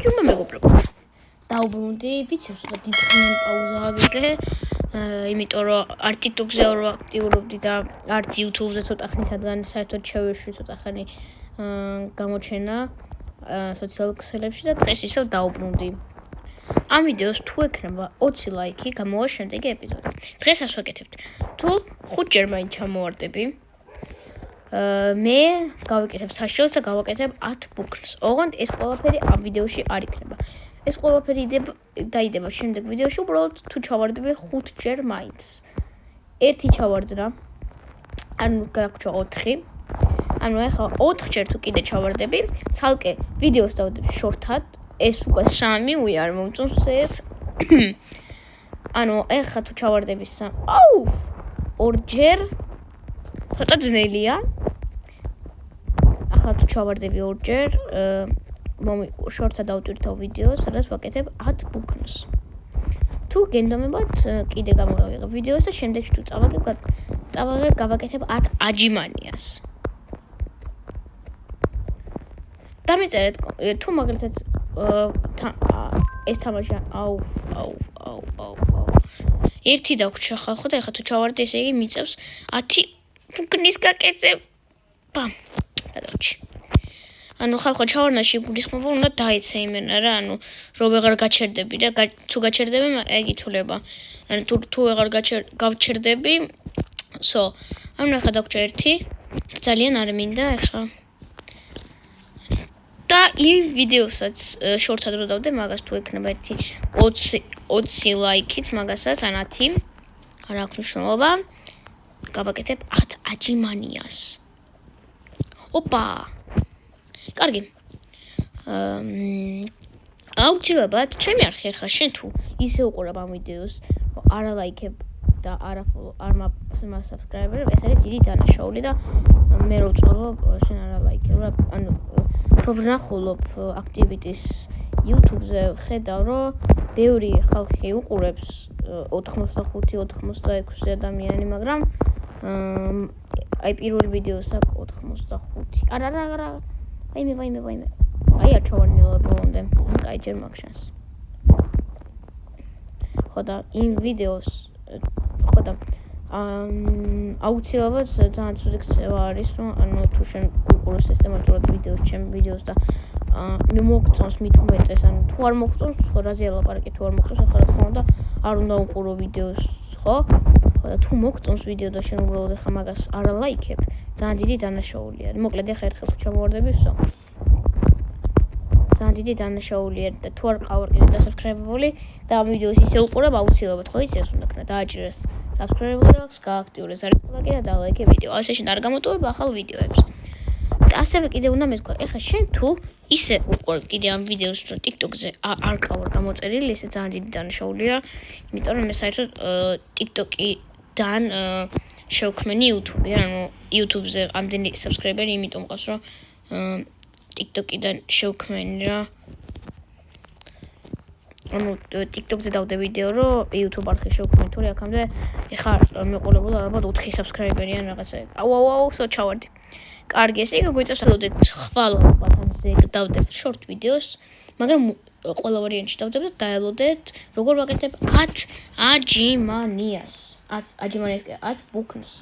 ჯუმბა მეგობრებო. დაუბრუნდი, ვიცი, ცოტა დიდხანიანი პაუზა ავიღე. იმიტომ რომ არ TikTok-ზე არ აქტიურობდი და არც YouTube-ზე ცოტა ხნითაგან საერთოდ შევეშვი ცოტა ხანი გამოჩენა სოციალურ ქსელებში და დღეს ისევ დაუბრუნდი. ამ ვიდეოს თუ ექნება 20 ლაიქი, გამოვა შემდეგი ეპიზოდი. დღეს ასე ვაკეთებთ. თუ 5-ჯერ მაინც ჩამოვარდები, მე გავაკეთებ საშუალებას და გავაკეთებ 10 ბუქნს. ოღონდ ეს ყველაფერი ამ ვიდეოში არ იქნება. ეს ყველაფერი დაიდება შემდეგ ვიდეოში, უბრალოდ თუ ჩავარდები 5-ჯერ მაინც. ერთი ჩავარდნა, ანუ გაგვჭა 4. ანუ ახლა 4-ჯერ თუ კიდე ჩავარდები, ცალკე ვიდეოს დავდებ შორტად, ეს უკვე 3 არ მომწონს ეს. ანუ ახლა თუ ჩავარდები 2-ჯერ ცოტა ძნელია. ახლა თუ ჩავარდები 2-ჯერ, შორტად დავტვირთავ ვიდეოს, სადაც ვაკეთებ 10 ბუქნს. თუ გენდომებათ, კიდე გამოვიღებ ვიდეოს და შემდეგში თუ გავაკეთებ 10 აჯიმანიას. დამიწერეთ, თუ მაგალითად ეს თამაში ერთი დაგვრჩა ხალხო და ეხლა თუ ჩავარდი, ესე იგი მიწევს 10 ბუქნის გაკეთება. გადავჭი. ანუ ხალხო ჩავარდნაში გულისხმობა უნდა დაეცა იმენა რა, ანუ რომ ვეღარ გაჩერდები და თუ გაჩერდები, ეგ ითვლება. ანუ თუ ვეღარ გავჩერდები, ანუ ახლა დაგვრჩა 1, ძალიან არ მინდა ახლა. და იმ ვიდეოსაც შორტად რო დავდე, მაგას თუ ექნება 20 ლაიქით, მაგასაც ან 10, არ აქვს მნიშვნელობა. გავაკეთებ 10 აჯიმანიას. ოპა! კარგი. აუცილებლად, ჩემი არხი ახლა შენ თუ ისე უყურებ ამ ვიდეოს, არ ალაიქებ და არ subscribe-ებ, ეს არის დიდი დანაშაული და მე რო ვწვალობ, შენ არ ალაიქებ რა, ანუ რო ვნახულობ activities YouTube-ზე, ხედავ რომ ბევრი ხალხი უყურებს 85-86 ადამიანი, მაგრამ აი პირველ ვიდეოს აქვს 85. არა. ვაიმე. აი არ ჩავარდნილა ბოლომდე. ან კაი ჯერ მაგ შანსს. ხო და იმ ვიდეოს აუცილებლად ძალიან ცუდი ქცევა არის, რომ ანუ თუ შენ უყურებ სისტემატურად ვიდეოს, ჩემ ვიდეოს და მე მოგწონს მით უმეტეს, ანუ თუ არ მოგწონს, ხო რაზე ელაპარაკი, თუ არ მოგწონს, ახლა რა თქმა უნდა, არ უნდა უყურო ვიდეოს, ხო? ხო და თუ მოგწონს ვიდეო და შენ უბრალოდ ახლა მაგას არ ალაიქებ, ძალიან დიდი დანაშაულია. მოკლედ ახლა ერთხელ თუ ჩამოვარდები, ძალიან დიდი დანაშაულია და თუ არ ყავარ კიდე დასაბსკრაიბებული და ამ ვიდეოს ისე უყურებ, აუცილებლად ხო იცი ეს უნდა ქნა დააჭირეს subscribe-ს გააქტიურეს არქივი და დალაიქე ვიდეო. ასე შენ არ გამოტოვებ ახალ ვიდეოებს. და ასევე კიდე უნდა მეთქვა, ეხლა შენ თუ ისე უყურებ კიდე ამ ვიდეოს რომ TikTok-ზე არ ყავარ გამოწერილი, ესე ძალიან დიდი დანაშაულია, იმიტომ რომ მე საერთოდ TikTok-დან შევქმენი YouTube-ი, ანუ YouTube-ზე ამდენი subscriber-ი იმიტომ ყავს, რომ TikTok-დან შევქმენი რა. ანუ TikTok-ზე დავდე ვიდეო, რომ YouTube არხი შევქმნი, თორე აქამდე ეხლა მეყოლებოდა ალბათ 4 subscriber-ი ან რაღაცა. აუ, ჩავარდი. კარგი, ესე იგი გვიწევს ახლა ხვალ ბატონზე დავდებ short ვიდეოს, მაგრამ ყველა ვარიანტში დავდებ და დაელოდეთ, როგორ ვაკეთებ 10 აჯიმანიას. 10 ბუქნს.